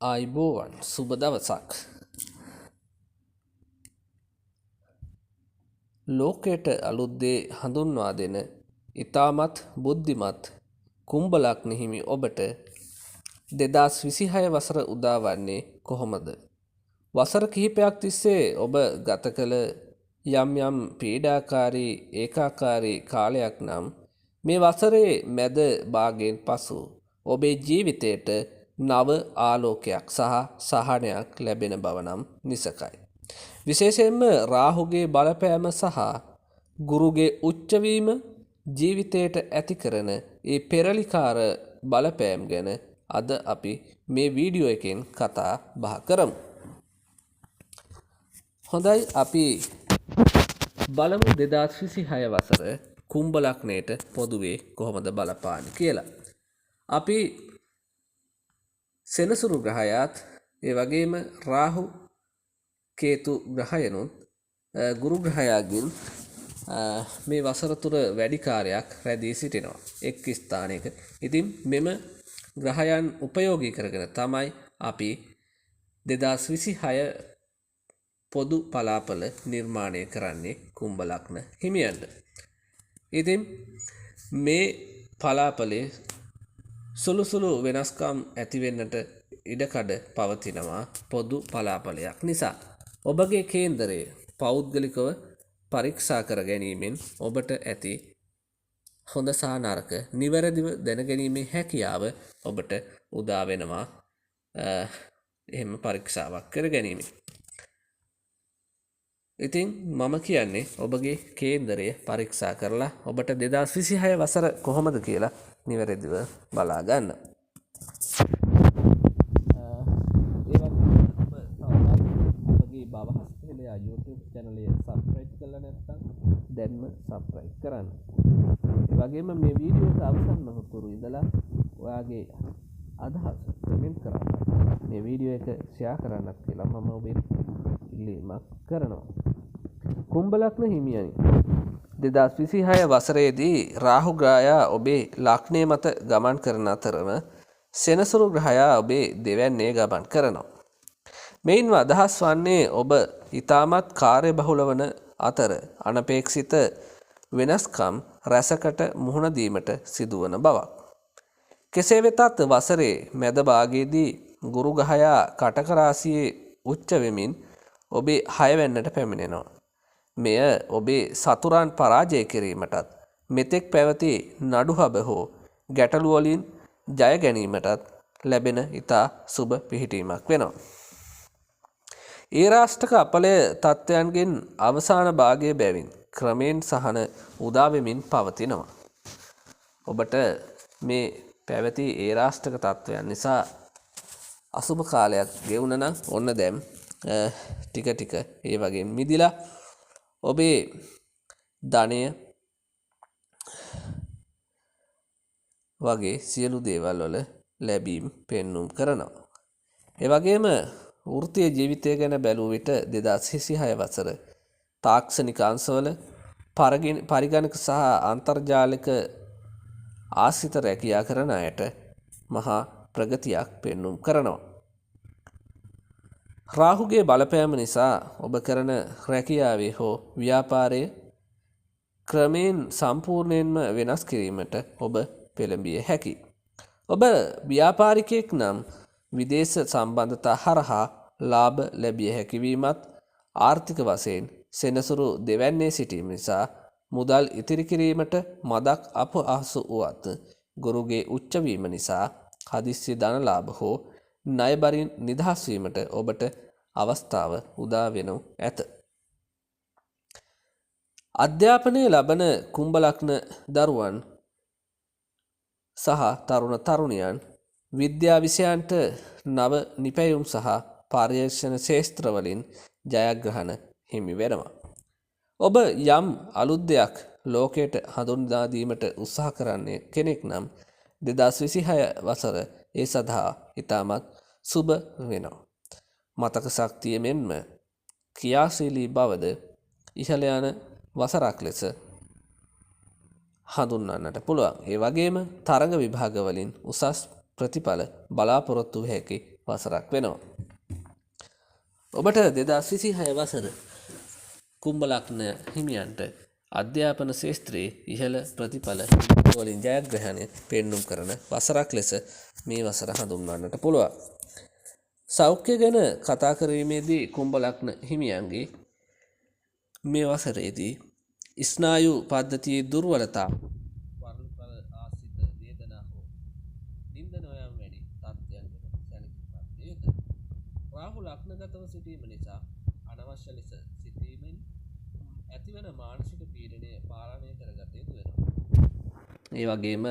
ආයිබෝවන් සුබ දවසක්. ලෝකයට අලුත් දේ හඳුන්වා දෙන ඉතාමත් බුද්ධිමත් කුම්බලග්න හිමි ඔබට 2026 වසර උදා වන්නේ කොහොමද? වසර කිහිපයක් තිස්සේ ඔබ ගත කළ යම් යම් පීඩාකාරී ඒකාකාරී කාලයක් නම් මේ වසරේ මැද භාගයෙන් පසු ඔබේ ජීවිතයට නව ආලෝකයක් සහ සහනයක් ලැබෙන බව නම් නිසකයි. විශේෂයෙන්ම රාහුගේ බලපෑම සහ ගුරුගේ උච්චවීම ජීවිතයට ඇති කරන ඒ පෙරලිකාර බලපෑම් ගැන අද අපි මේ වීඩියෝ එකෙන් කතා බහ කරමු. හොඳයි, අපි බලමු 2026 වසර කුම්භ ලග්නයට පොදුවේ කොහොමද බලපාන්නේ කියලා. අපි සෙනසුරු ග්‍රහයාත් ඒ වගේම රාහු කේතු ග්‍රහයනුත් ගුරු ග්‍රහයාගෙන් මේ වසර තුර වැඩි කාර්යයක් රැඳී සිටිනවා එක් ස්ථානයක. ඉතින් මෙම ග්‍රහයන් උපයෝගී කරගෙන තමයි අපි 2026 පොදු පලාපල නිර්මාණය කරන්නේ කුම්භ ලග්න හිමියන්ට. ඉතින් මේ පලාපලේ සුළු වෙනස්කම් ඇතිවෙන්නට ඉඩකඩ පවතිනවා පොදු පලාපලයක් නිසා. ඔබගේ කේන්දරය පෞද්ගලිකව පරීක්ෂා කර ගැනීමෙන් ඔබට ඇති හොඳ සහ නරක නිවැරදිව දැනගැනීමේ හැකියාව ඔබට උදා වෙනවා එහෙම පරීක්ෂාවක් කර ගැනීම. ඉතින් මම කියන්නේ ඔබගේ කේන්දරය පරීක්ෂා කරලා ඔබට 2026 වසර කොහොමද කියලා නිවැරදිව බලා ගන්න. අපගේ බවහස්තලයා YouTube channel එක subscribe කරලා නැත්නම් දැන්ම subscribe කරන්න. ඒ වගේම මේ වීඩියෝ එක අවසන් මොහොතේ ඉඳලා ඔයාගේ අදහස් කමෙන්ට් කරන්න. මේ වීඩියෝ එක share කරන්නත් කියලා මම ඔබෙන් ඉල්ලීමක් කරනවා. කුම්භ ලග්න හිමියනි, 2026 වසරේදී රාහු ග්‍රහයා ඔබේ ලග්නය මත ගමන් කරන අතරම සෙනසුරු ග්‍රහයා ඔබේ දෙවැන්නේ ගමන් කරනවා. මෙයින්ම අදහස් වන්නේ ඔබ ඊටමත් කාර්යබහුල වන අතර අනපේක්ෂිත වෙනස්කම් රැසකට මුහුණ දීමට සිදුවන බවක්. කෙසේ වෙතත් වසරේ මැද භාගයේදී ගුරු ග්‍රහයා කටක රාශියේ උච්ච වෙමින් ඔබේ 6 වෙන්නට පැමිණෙනවා. මෙය ඔබේ සතුරන් පරාජය කිරීමටත් මෙතෙක් පැවති නඩුහබ හෝ ගැටලු වලින් ජය ගැනීමටත් ලැබෙන ඉතා සුබ පිහිටීමක් වෙනවා. ඒරාෂ්ටක අපලය තත්ත්වයන්ගෙන් අවසාන භාගයේ බැවින් ක්‍රමෙන් සහන උදා වෙමින් පවතිනවා. ඔබට මේ පැවති ඒරාෂ්ටක තත්ත්වයන් නිසා අසුබ කාලයක් ගෙවුණ නම් ඔන්න දැන් ටික ටික ඒ වගේ මිදිලා ඔබේ ධනය වගේ සියලු දේවල් වල ලැබීම් පෙන්눔 කරනවා. ඒ වගේම වෘත්තීය ජීවිතය ගැන බැලුව විට 2026 වසර තාක්ෂණික අංශවල පරිගණක සහ අන්තර්ජාලික ආශ්‍රිත රැකියා කරන අයට මහා ප්‍රගතියක් පෙන්눔 කරනවා. රාහුගේ බලපෑම නිසා ඔබ කරන රැකියාවේ හෝ ව්‍යාපාරයේ ක්‍රමයෙන් සම්පූර්ණයෙන්ම වෙනස් කිරීමට ඔබ පෙළඹිය හැකියි. ඔබ ව්‍යාපාරිකයෙක් නම් විදේශ සම්බන්ධතා හරහා ලාභ ලැබිය හැකිවීමත් ආර්ථික වශයෙන් සෙනසුරු දෙවැන්නේ සිටීම නිසා මුදල් ඉතිරි කිරීමට මදක් අපහසු වුවත් ගුරුගේ උච්ච වීම නිසා හදිස්සි ධන ලාභ හෝ ණයබරින් නිදහස් වීමට ඔබට අවස්ථාව උදා වෙනු ඇත. අධ්‍යාපනය ලබන කුම්භ ලග්න දරුවන් සහ තරුණ තරුණියන් විද්‍යා විෂයන්ට නව නිපැයුම් සහ පර්යේෂණ ක්ෂේත්‍රවලින් ජයග්‍රහණ හිමි වෙනවා. ඔබ යම් අලුත් දෙයක් ලෝකයට හඳුන්වා දීමට උත්සාහ කරන්නේ කෙනෙක් නම් 2026 වසර ඒ සඳහා ඉතාමත් සුබ වෙනවා. මතක ශක්තිය මෙන්ම ක්‍රියාශීලී බවද ඉහළ යන වසරක් ලෙස හඳුන්වන්නට පුළුවන්. ඒ වගේම තරඟ විභාග වලින් උසස් ප්‍රතිඵල බලාපොරොත්තු හැකි වසරක් වෙනවා. ඔබට 2026 වසර කුම්භ ලග්න හිමියන්ට අධ්‍යාපන ශාස්ත්‍රයේ ඉහළ ප්‍රතිඵල වලින් ජයග්‍රහණය පෙන්눔 කරන වසරක් ලෙස මේ වසර හඳුන්වන්නට පුළුවන්. සෞඛ්‍ය ගැන කතා කිරීමේදී කුම්භ ලග්න හිමියන්ගේ මේ වසරේදී ස්නායු පද්ධතියේ දුර්වලතා වර්ණඵල ආසිත වේදනා හෝ නිින්ද නොයම් වැනි තත්ත්වයන් ගැන සැලකිලිමත් යුතුය. රාහු ලග්නගතව සිටීම නිසා අනවශ්‍ය ලෙස සිටීමෙන් ඇතිවන මානසික පීඩනය පාලනය කරගත යුතු වෙනවා. ඒ වගේම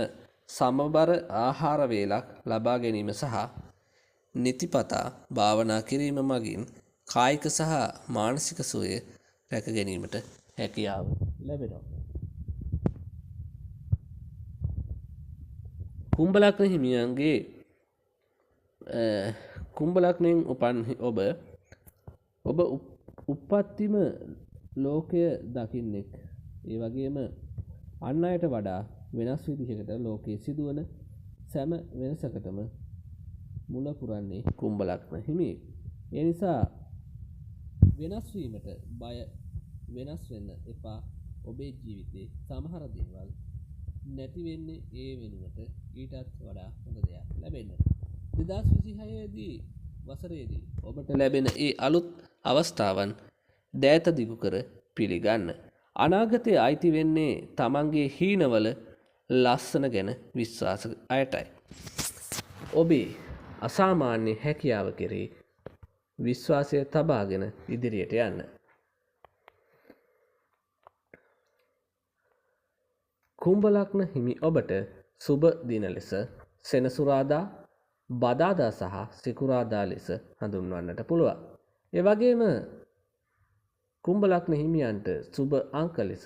සමබර ආහාර වේලක් ලබා ගැනීම සහ නිතිපතා භාවනා කිරීම මගින් කායික සහ මානසික සුවය රැක ගැනීමට හැකියාව ලැබෙනවා. කුම්භ ලග්න හිමියන්ගේ කුම්භ ලග්නයෙන් උපන් ඔබ උප්පත්තිම ලෝකය දකින්නෙක්. ඒ වගේම අන් අයට වඩා වෙනස් විදිහකට ලෝකයේ සිදුවන සෑම වෙනසකටම මුල පුරන්නේ කුම්භ ලග්න හිමියෙක්. ඒ නිසා වෙනස් වීමට බය වෙනස් වෙන්න එපා. ඔබේ ජීවිතේ සමහර දේවල් නැති වෙන්නේ ඒ වෙනුවට ඊටත් වඩා හොඳ දෙයක් ලැබෙන්න. 2026 දී වසරේදී ඔබට ලැබෙන ඒ අලුත් අවස්ථාවන් දෑත දිගු කර පිළිගන්න. අනාගතයේ අයිති වෙන්නේ තමන්ගේ හීනවල ලස්සන ගැන විශ්වාස අයටයි. ඔබේ අසාමාන්‍ය හැකියාව කෙරෙහි විශ්වාසය තබාගෙන ඉදිරියට යන්න. කුම්භ ලග්න හිමි ඔබට සුබ දින ලෙස සෙනසුරාදා, බදාදා සහ සිකුරාදා ලෙස හඳුන්වන්නට පුළුවන්. ඒ වගේම කුම්භ ලග්න හිමියන්ට සුබ අංක ලෙස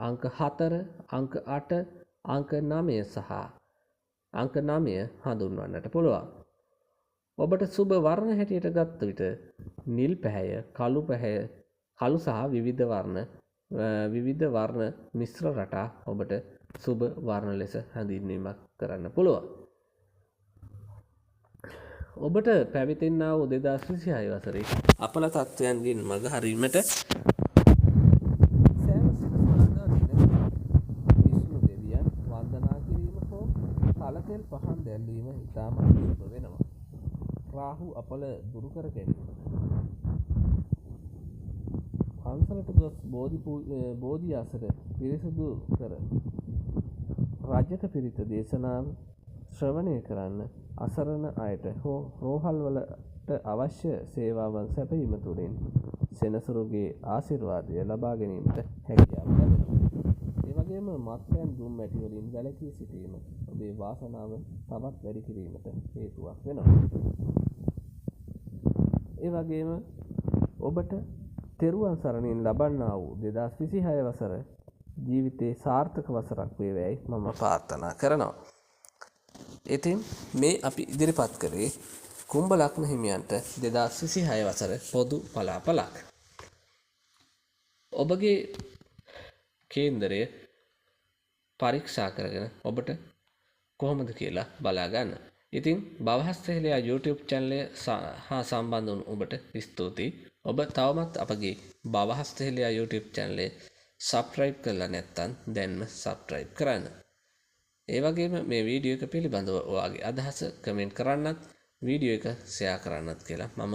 අංක 4, අංක 8, අංක 9 සහ අංක 9 හඳුන්වන්නට පුළුවන්. ඔබට සුබ වර්ණ හැටියට ගත්ත විට නිල් පැහැය, කළු පැහැය, කළු සහ විවිධ වර්ණ මිශ්‍ර රටා ඔබට සුබ වර්ණ ලෙස හැඳින්වීමක් කරන්න පුළුවන්. ඔබට පැවිතෙන්නා වූ 2026 වසරේ අපල තත්ත්වයන්ගෙන් මඟ හරීමට සෑම සිතසුවරදා දින විෂ්ණු දෙවියන් වන්දනා කිරීම හෝ තලතෙල් පහන් දැල්වීම ඉතාමත් සුබ වෙනවා. රාහු අපල දුරු කර ගැනීම. පන්සලට ගොස් බෝධි අසර පිරිසුදු කර රජක පිරිත දේශනාව ශ්‍රවණය කරන්න, අසරණ අයට හෝ රෝහල් වලට අවශ්‍ය සේවාවන් සැපයීම තුළින් සෙනසුරුගේ ආශිර්වාදය ලබා ගැනීමට හැකියාව ලැබෙනවා. ඒ වගේම මත්පැන් දුම් මැටි වලින් වැළකී සිටීම ඔබේ වාසනාව තවත් වැඩි කිරීමට හේතුවක් වෙනවා. ඒ වගේම ඔබට තෙරුවන් සරණින් ලබන්නා වූ 2026 වසර ජීවිතේ සාර්ථක වසරක් වේවැයි මම ප්‍රාර්ථනා කරනවා. ඉතින් මේ අපි ඉදිරිපත් කරේ කුම්භ ලග්න හිමියන්ට 2026 වසර පොදු පලාපලක්. ඔබගේ කේන්දරය පරීක්ෂා කරගෙන ඔබට කොහොමද කියලා බලා ගන්න. ඉතින් බවහස්තහෙලයා YouTube channel හා සම්බන්ධ වුණු ඔබට ස්තුතියි. ඔබ තවමත් අපගේ බවහස්තහෙලයා YouTube channel subscribe කරලා නැත්නම් දැන්ම subscribe කරන්න. ඒ වගේම මේ වීඩියෝ එක පිළිබඳව ඔයාගේ අදහස කමෙන්ට් කරන්නත්, වීඩියෝ එක ෂෙයා කරන්නත් කියලා මම